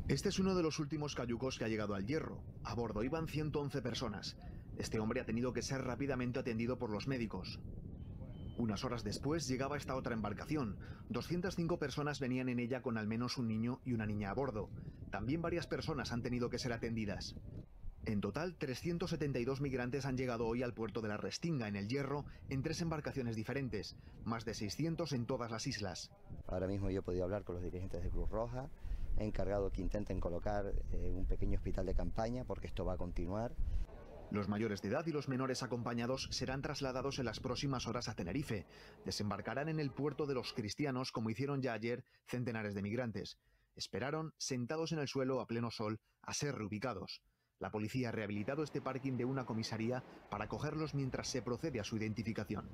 Este es uno de los últimos cayucos que ha llegado al Hierro. A bordo iban 111 personas. Este hombre ha tenido que ser rápidamente atendido por los médicos. Unas horas después llegaba esta otra embarcación. 205 personas venían en ella con al menos un niño y una niña a bordo. También varias personas han tenido que ser atendidas. En total, 372 migrantes han llegado hoy al puerto de la Restinga, en el Hierro, en 3 embarcaciones diferentes, más de 600 en todas las islas. Ahora mismo yo he podido hablar con los dirigentes de Cruz Roja, he encargado que intenten colocar un pequeño hospital de campaña, porque esto va a continuar. Los mayores de edad y los menores acompañados serán trasladados en las próximas horas a Tenerife. Desembarcarán en el puerto de los Cristianos, como hicieron ya ayer centenares de migrantes. Esperaron, sentados en el suelo a pleno sol, a ser reubicados. La policía ha rehabilitado este parking de una comisaría para acogerlos mientras se procede a su identificación.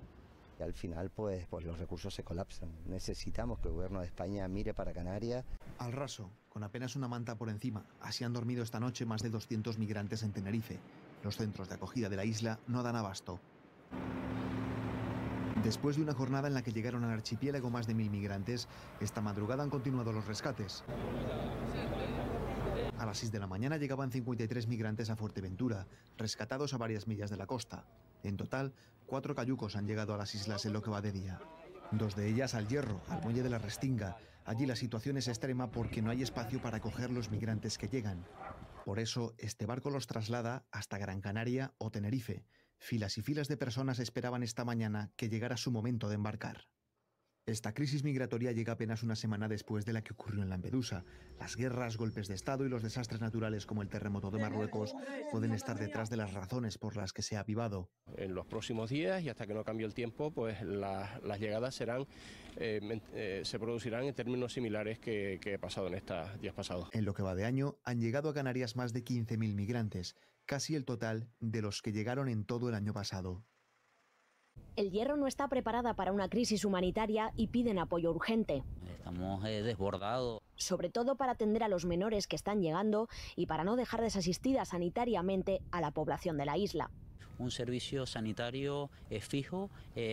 Y al final, pues los recursos se colapsan. Necesitamos que el gobierno de España mire para Canarias. Al raso, con apenas una manta por encima, así han dormido esta noche más de 200 migrantes en Tenerife. Los centros de acogida de la isla no dan abasto. Después de una jornada en la que llegaron al archipiélago más de 1000 migrantes, esta madrugada han continuado los rescates. A las 6 de la mañana llegaban 53 migrantes a Fuerteventura, rescatados a varias millas de la costa. En total, 4 cayucos han llegado a las islas en lo que va de día. 2 de ellas al Hierro, al muelle de la Restinga. Allí la situación es extrema porque no hay espacio para acoger los migrantes que llegan. Por eso, este barco los traslada hasta Gran Canaria o Tenerife. Filas y filas de personas esperaban esta mañana que llegara su momento de embarcar. Esta crisis migratoria llega apenas una semana después de la que ocurrió en Lampedusa. Las guerras, golpes de Estado y los desastres naturales como el terremoto de Marruecos pueden estar detrás de las razones por las que se ha avivado. En los próximos días y hasta que no cambie el tiempo, pues las llegadas se producirán en términos similares que ha pasado en estos días pasados. En lo que va de año, han llegado a Canarias más de 15.000 migrantes, casi el total de los que llegaron en todo el año pasado. El Hierro no está preparada para una crisis humanitaria y piden apoyo urgente. Estamos desbordados. Sobre todo para atender a los menores que están llegando y para no dejar desasistida sanitariamente a la población de la isla. Un servicio sanitario fijo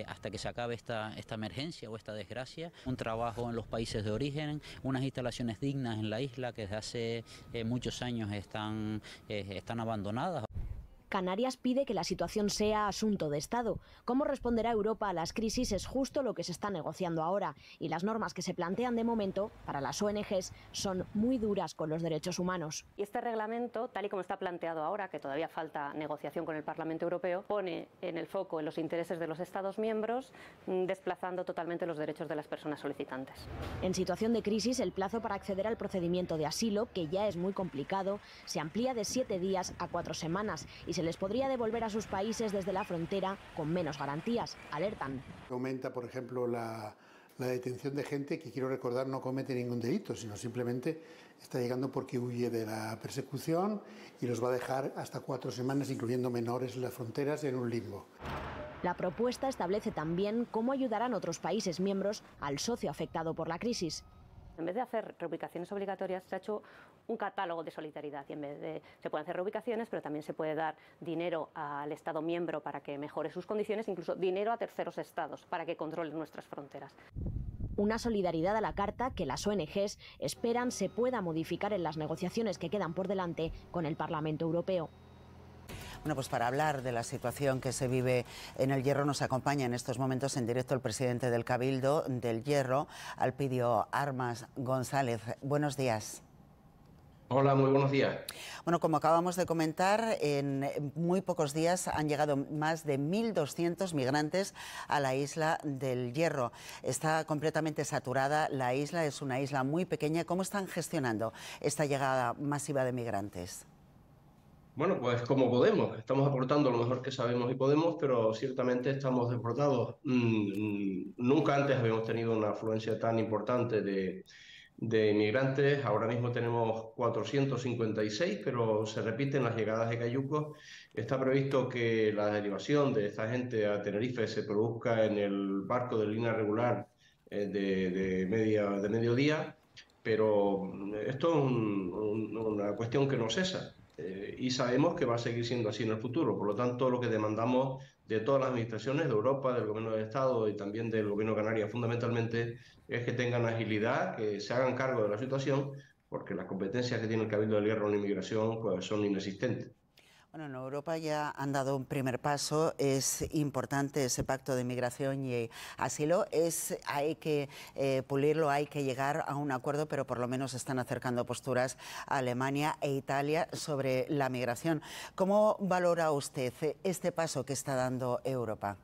hasta que se acabe esta emergencia o esta desgracia. Un trabajo en los países de origen, unas instalaciones dignas en la isla que desde hace muchos años están abandonadas. Canarias pide que la situación sea asunto de Estado. Cómo responderá Europa a las crisis es justo lo que se está negociando ahora, y las normas que se plantean de momento para las ONGs son muy duras con los derechos humanos. Y este reglamento, tal y como está planteado ahora, que todavía falta negociación con el Parlamento Europeo, pone en el foco en los intereses de los Estados miembros, desplazando totalmente los derechos de las personas solicitantes. En situación de crisis, el plazo para acceder al procedimiento de asilo, que ya es muy complicado, se amplía de 7 días a 4 semanas y se les podría devolver a sus países desde la frontera con menos garantías, alertan. Aumenta, por ejemplo, la detención de gente que, quiero recordar, no comete ningún delito, sino simplemente está llegando porque huye de la persecución y los va a dejar hasta 4 semanas, incluyendo menores en las fronteras, en un limbo. La propuesta establece también cómo ayudarán otros países miembros al socio afectado por la crisis. En vez de hacer reubicaciones obligatorias, se ha hecho un catálogo de solidaridad y se pueden hacer reubicaciones, pero también se puede dar dinero al Estado miembro para que mejore sus condiciones, incluso dinero a terceros estados para que controlen nuestras fronteras. Una solidaridad a la carta que las ONGs esperan se pueda modificar en las negociaciones que quedan por delante con el Parlamento Europeo. Bueno, pues para hablar de la situación que se vive en el Hierro nos acompaña en estos momentos en directo el presidente del Cabildo del Hierro, Alpidio Armas González. Buenos días. Hola, muy buenos días. Bueno, como acabamos de comentar, en muy pocos días han llegado más de 1.200 migrantes a la isla del Hierro. Está completamente saturada la isla, es una isla muy pequeña. ¿Cómo están gestionando esta llegada masiva de migrantes? Bueno, pues como podemos, estamos aportando lo mejor que sabemos y podemos, pero ciertamente estamos desbordados. Nunca antes habíamos tenido una afluencia tan importante de inmigrantes. Ahora mismo tenemos 456, pero se repiten las llegadas de cayucos. Está previsto que la derivación de esta gente a Tenerife se produzca en el barco de línea regular de mediodía, pero esto es una cuestión que no cesa. Y sabemos que va a seguir siendo así en el futuro. Por lo tanto, lo que demandamos de todas las administraciones de Europa, del Gobierno del Estado y también del Gobierno de Canarias, fundamentalmente, es que tengan agilidad, que se hagan cargo de la situación porque las competencias que tiene el Cabildo del Hierro en la inmigración pues, son inexistentes. Bueno, en Europa ya han dado un primer paso, es importante ese pacto de migración y asilo, hay que pulirlo, hay que llegar a un acuerdo, pero por lo menos están acercando posturas a Alemania e Italia sobre la migración. ¿Cómo valora usted este paso que está dando Europa?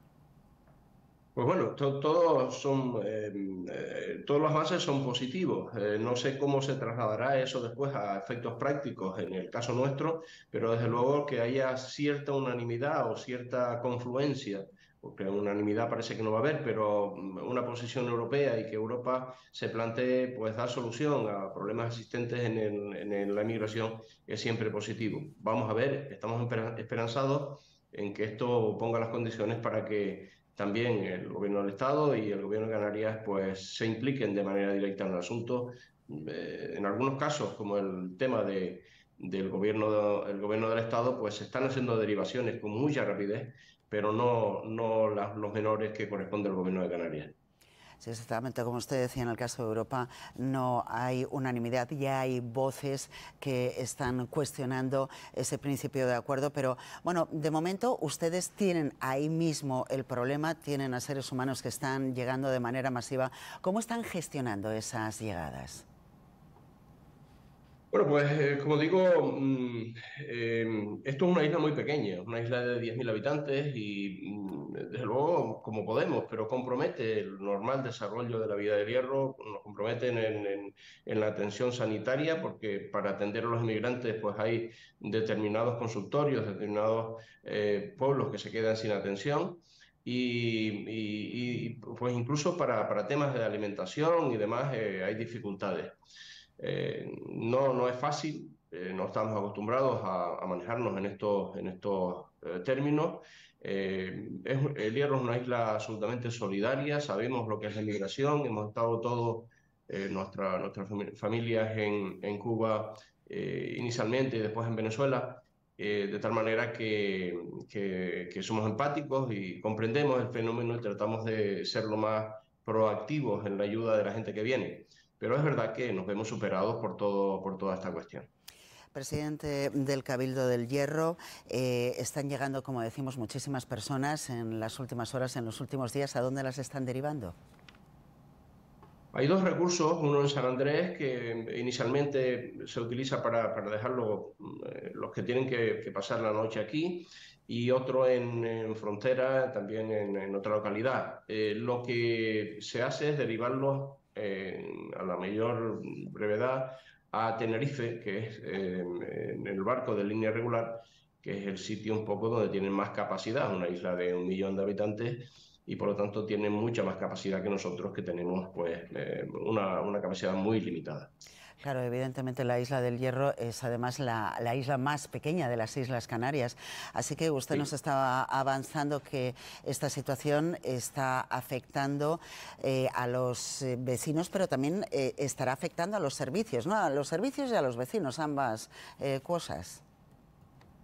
Pues bueno, todos los avances son positivos. No sé cómo se trasladará eso después a efectos prácticos en el caso nuestro, pero desde luego que haya cierta unanimidad o cierta confluencia, porque unanimidad parece que no va a haber, pero una posición europea y que Europa se plantee pues dar solución a problemas existentes en la inmigración es siempre positivo. Vamos a ver, estamos esperanzados en que esto ponga las condiciones para que también el gobierno del Estado y el gobierno de Canarias pues, se impliquen de manera directa en el asunto. En algunos casos, como el tema del gobierno del Estado, pues se están haciendo derivaciones con mucha rapidez, pero no los menores que corresponde al gobierno de Canarias. Sí, exactamente, como usted decía, en el caso de Europa no hay unanimidad, ya hay voces que están cuestionando ese principio de acuerdo, pero bueno, de momento ustedes tienen ahí mismo el problema, tienen a seres humanos que están llegando de manera masiva. ¿Cómo están gestionando esas llegadas? Bueno, pues como digo, esto es una isla muy pequeña, una isla de 10.000 habitantes y desde luego como podemos, pero compromete el normal desarrollo de la vida del Hierro, nos comprometen en la atención sanitaria, porque para atender a los inmigrantes pues hay determinados consultorios, determinados pueblos que se quedan sin atención. Pues incluso para temas de alimentación y demás hay dificultades. No es fácil, no estamos acostumbrados a manejarnos en estos términos. El Hierro es una isla absolutamente solidaria, sabemos lo que es la inmigración, hemos estado todos, nuestras familias en Cuba inicialmente y después en Venezuela, de tal manera que somos empáticos y comprendemos el fenómeno y tratamos de ser lo más proactivos en la ayuda de la gente que viene. Pero es verdad que nos vemos superados por toda esta cuestión. Presidente del Cabildo del Hierro, están llegando, como decimos, muchísimas personas en las últimas horas, en los últimos días. ¿A dónde las están derivando? Hay dos recursos, uno en San Andrés, que inicialmente se utiliza para dejar los que tienen que pasar la noche aquí, y otro en frontera, también en otra localidad. Lo que se hace es derivarlos a la mayor brevedad a Tenerife, que es en el barco de línea regular, que es el sitio un poco donde tienen más capacidad, una isla de 1 millón de habitantes, y por lo tanto tienen mucha más capacidad que nosotros, que tenemos pues una capacidad muy limitada. Claro, evidentemente la isla del Hierro es además la isla más pequeña de las Islas Canarias, así que usted nos estaba avanzando que esta situación está afectando a los vecinos, pero también estará afectando a los servicios, ¿no? A los servicios y a los vecinos, ambas cosas.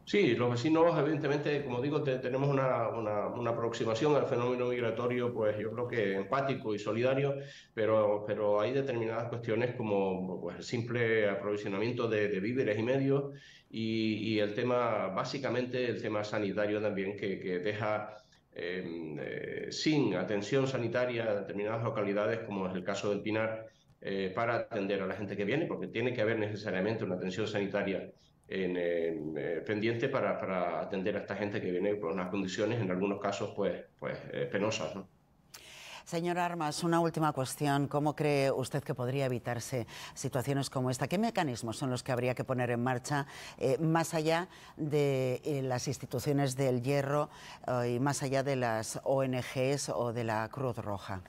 Sí, los vecinos, evidentemente, como digo, tenemos una aproximación al fenómeno migratorio, pues yo creo que empático y solidario, pero hay determinadas cuestiones como pues, el simple aprovisionamiento de víveres y medios y el tema, básicamente el tema sanitario también, que deja sin atención sanitaria a determinadas localidades, como es el caso del Pinar, para atender a la gente que viene, porque tiene que haber necesariamente una atención sanitaria pendiente para atender a esta gente que viene por unas condiciones, en algunos casos, pues penosas, ¿no? Señor Armas, una última cuestión. ¿Cómo cree usted que podría evitarse situaciones como esta? ¿Qué mecanismos son los que habría que poner en marcha más allá de las instituciones del Hierro y más allá de las ONGs o de la Cruz Roja?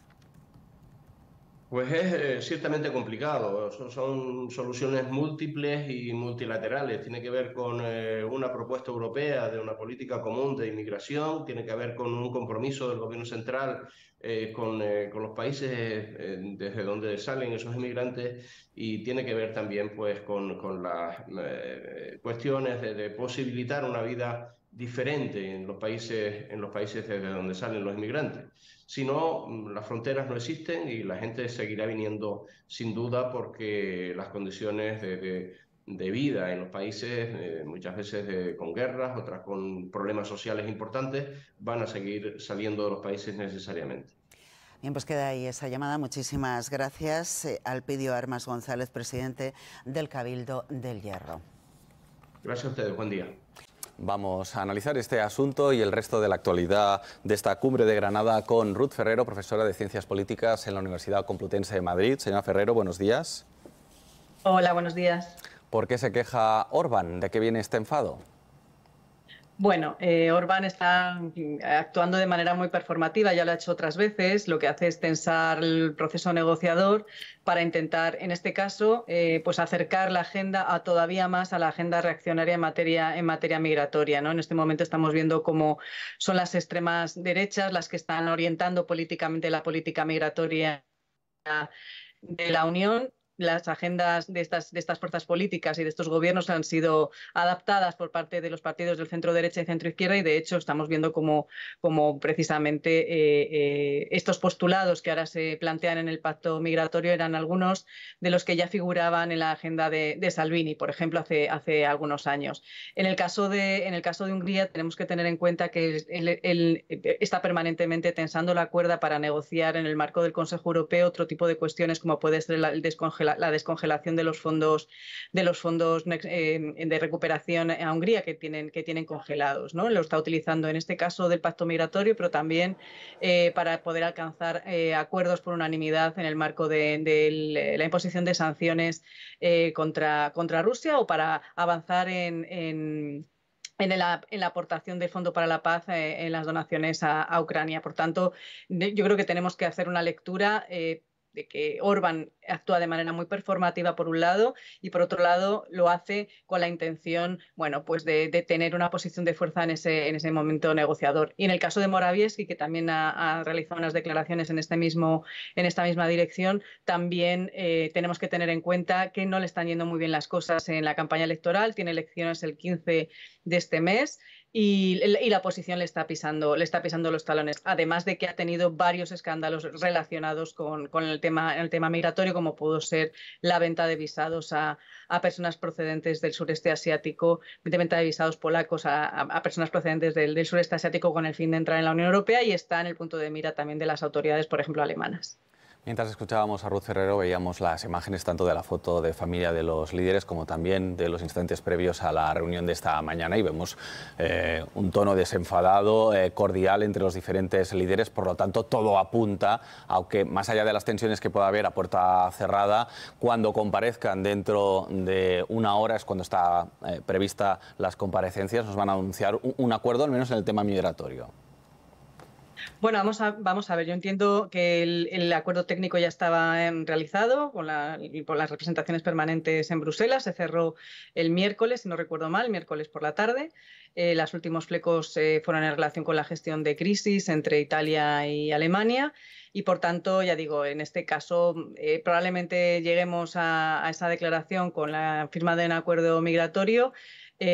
Pues es ciertamente complicado, son soluciones múltiples y multilaterales, tiene que ver con una propuesta europea de una política común de inmigración, tiene que ver con un compromiso del gobierno central con los países desde donde salen esos inmigrantes, y tiene que ver también pues con las cuestiones de posibilitar una vida diferente en los países desde donde salen los inmigrantes. Si no, las fronteras no existen y la gente seguirá viniendo sin duda, porque las condiciones de vida en los países, muchas veces con guerras, otras con problemas sociales importantes, van a seguir saliendo de los países necesariamente. Bien, pues queda ahí esa llamada. Muchísimas gracias, Alpidio Armas González, presidente del Cabildo del Hierro. Gracias a ustedes, buen día. Vamos a analizar este asunto y el resto de la actualidad de esta cumbre de Granada con Ruth Ferrero, profesora de Ciencias Políticas en la Universidad Complutense de Madrid. Señora Ferrero, buenos días. Hola, buenos días. ¿Por qué se queja Orbán? ¿De qué viene este enfado? Bueno, Orbán está actuando de manera muy performativa, ya lo ha hecho otras veces. Lo que hace es tensar el proceso negociador para intentar, en este caso, pues acercar la agenda todavía más a la agenda reaccionaria en materia migratoria, ¿no? En este momento estamos viendo cómo son las extremas derechas las que están orientando políticamente la política migratoria de la Unión. Las agendas de estas fuerzas políticas y de estos gobiernos han sido adaptadas por parte de los partidos del centro derecha y centro izquierda, y de hecho estamos viendo cómo precisamente estos postulados que ahora se plantean en el pacto migratorio eran algunos de los que ya figuraban en la agenda de Salvini, por ejemplo, hace algunos años. En el caso de Hungría tenemos que tener en cuenta que él está permanentemente tensando la cuerda para negociar en el marco del Consejo Europeo otro tipo de cuestiones, como puede ser la descongelación de los fondos de recuperación a Hungría que tienen congelados, ¿no? Lo está utilizando en este caso del pacto migratorio, pero también para poder alcanzar acuerdos por unanimidad en el marco de la imposición de sanciones contra Rusia, o para avanzar en la aportación del Fondo para la Paz en las donaciones a Ucrania. Por tanto, yo creo que tenemos que hacer una lectura de que Orbán actúa de manera muy performativa por un lado, y por otro lado lo hace con la intención, bueno, pues de tener una posición de fuerza en ese momento negociador. Y en el caso de Morawiecki, que también ha realizado unas declaraciones en esta misma dirección, también tenemos que tener en cuenta que no le están yendo muy bien las cosas en la campaña electoral. Tiene elecciones el 15 de este mes. Y la oposición le está pisando los talones, además de que ha tenido varios escándalos relacionados con el tema migratorio, como pudo ser la venta de visados a personas procedentes del sureste asiático, de venta de visados polacos a personas procedentes del sureste asiático con el fin de entrar en la Unión Europea, y está en el punto de mira también de las autoridades, por ejemplo, alemanas. Mientras escuchábamos a Ruth Ferrero, veíamos las imágenes tanto de la foto de familia de los líderes como también de los instantes previos a la reunión de esta mañana, y vemos un tono desenfadado, cordial entre los diferentes líderes. Por lo tanto, todo apunta, aunque más allá de las tensiones que pueda haber a puerta cerrada, cuando comparezcan dentro de una hora, es cuando está prevista las comparecencias, nos van a anunciar un acuerdo, al menos en el tema migratorio. Bueno, vamos a ver. Yo entiendo que el acuerdo técnico ya estaba realizado por las representaciones permanentes en Bruselas. Se cerró el miércoles, si no recuerdo mal, miércoles por la tarde. Los últimos flecos fueron en relación con la gestión de crisis entre Italia y Alemania. Y, por tanto, ya digo, en este caso probablemente lleguemos a esa declaración con la firma de un acuerdo migratorio. Lo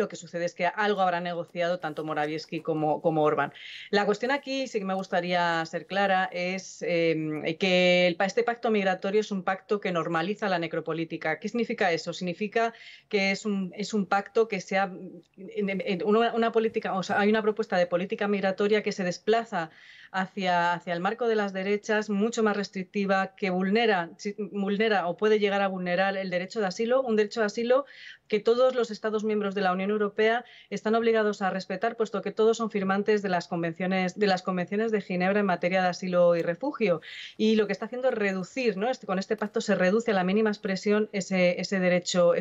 que sucede es que algo habrá negociado tanto Morawiecki como Orbán. La cuestión aquí, sí que me gustaría ser clara, es que este pacto migratorio es un pacto que normaliza la necropolítica. ¿Qué significa eso? Significa que es un pacto que sea una política, o sea, hay una propuesta de política migratoria que se desplaza hacia el marco de las derechas, mucho más restrictiva, que vulnera o puede llegar a vulnerar el derecho de asilo, un derecho de asilo que todos los Estados miembros de la Unión Europea están obligados a respetar, puesto que todos son firmantes de las convenciones de Ginebra en materia de asilo y refugio. Y lo que está haciendo es reducir, ¿no? Con este pacto se reduce a la mínima expresión ese derecho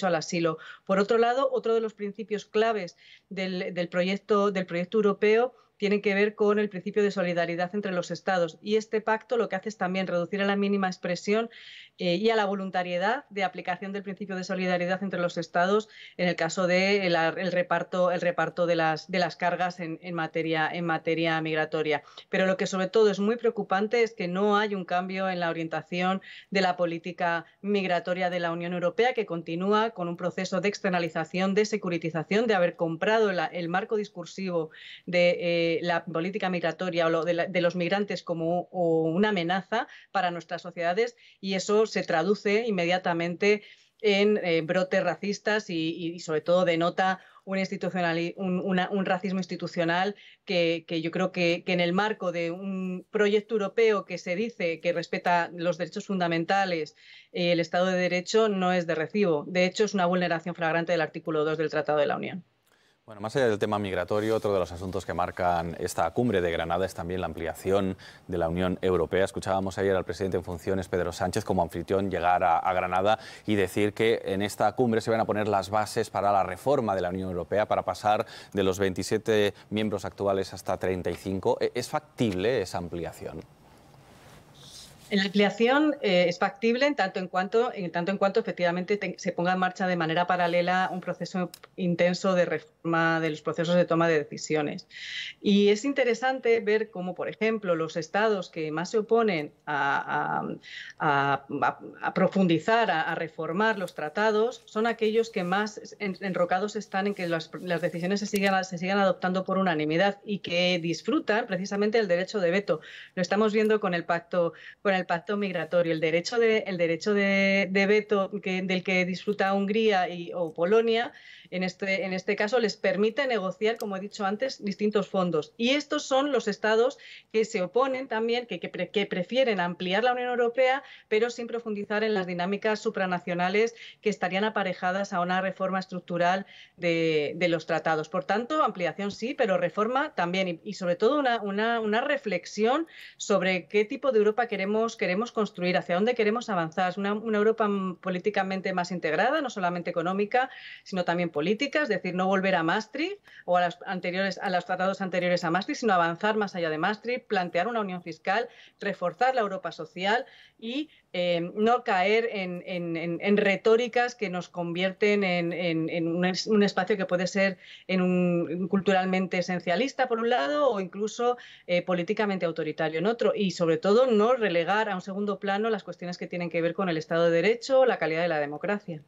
al asilo. Por otro lado, otro de los principios claves del proyecto europeo tiene que ver con el principio de solidaridad entre los Estados, y este pacto lo que hace es también reducir a la mínima expresión y a la voluntariedad de aplicación del principio de solidaridad entre los Estados en el caso del reparto de las cargas en materia migratoria. Pero lo que sobre todo es muy preocupante es que no hay un cambio en la orientación de la política migratoria de la Unión Europea, que continúa con un proceso de externalización, de securitización, de haber comprado el marco discursivo de la política migratoria o lo de los migrantes como una amenaza para nuestras sociedades, y eso se traduce inmediatamente en brotes racistas y sobre todo denota un racismo institucional que yo creo que en el marco de un proyecto europeo que se dice que respeta los derechos fundamentales, el Estado de Derecho, no es de recibo. De hecho, es una vulneración flagrante del artículo 2 del Tratado de la Unión. Bueno, más allá del tema migratorio, otro de los asuntos que marcan esta cumbre de Granada es también la ampliación de la Unión Europea. Escuchábamos ayer al presidente en funciones, Pedro Sánchez, como anfitrión llegar a Granada y decir que en esta cumbre se van a poner las bases para la reforma de la Unión Europea, para pasar de los 27 miembros actuales hasta 35. ¿Es factible esa ampliación? La ampliación es factible en tanto en cuanto efectivamente se ponga en marcha de manera paralela un proceso intenso de reforma de los procesos de toma de decisiones. Y es interesante ver cómo, por ejemplo, los estados que más se oponen a profundizar, a reformar los tratados, son aquellos que más enrocados están en que las decisiones se sigan adoptando por unanimidad y que disfrutan precisamente del derecho de veto. Lo estamos viendo con el pacto migratorio, el derecho de veto del que disfruta Hungría o Polonia, en este caso les permite negociar, como he dicho antes, distintos fondos. Y estos son los estados que se oponen también, que prefieren ampliar la Unión Europea, pero sin profundizar en las dinámicas supranacionales que estarían aparejadas a una reforma estructural de los tratados. Por tanto, ampliación sí, pero reforma también, y sobre todo una reflexión sobre qué tipo de Europa queremos construir, hacia dónde queremos avanzar. Una Europa políticamente más integrada, no solamente económica, sino también política, es decir, no volver a Maastricht o a los tratados anteriores a Maastricht, sino avanzar más allá de Maastricht, plantear una unión fiscal, reforzar la Europa social y no caer en retóricas que nos convierten en un espacio que puede ser culturalmente esencialista, por un lado, o incluso políticamente autoritario en otro. Y, sobre todo, no relegar a un segundo plano las cuestiones que tienen que ver con el Estado de Derecho, la calidad de la democracia.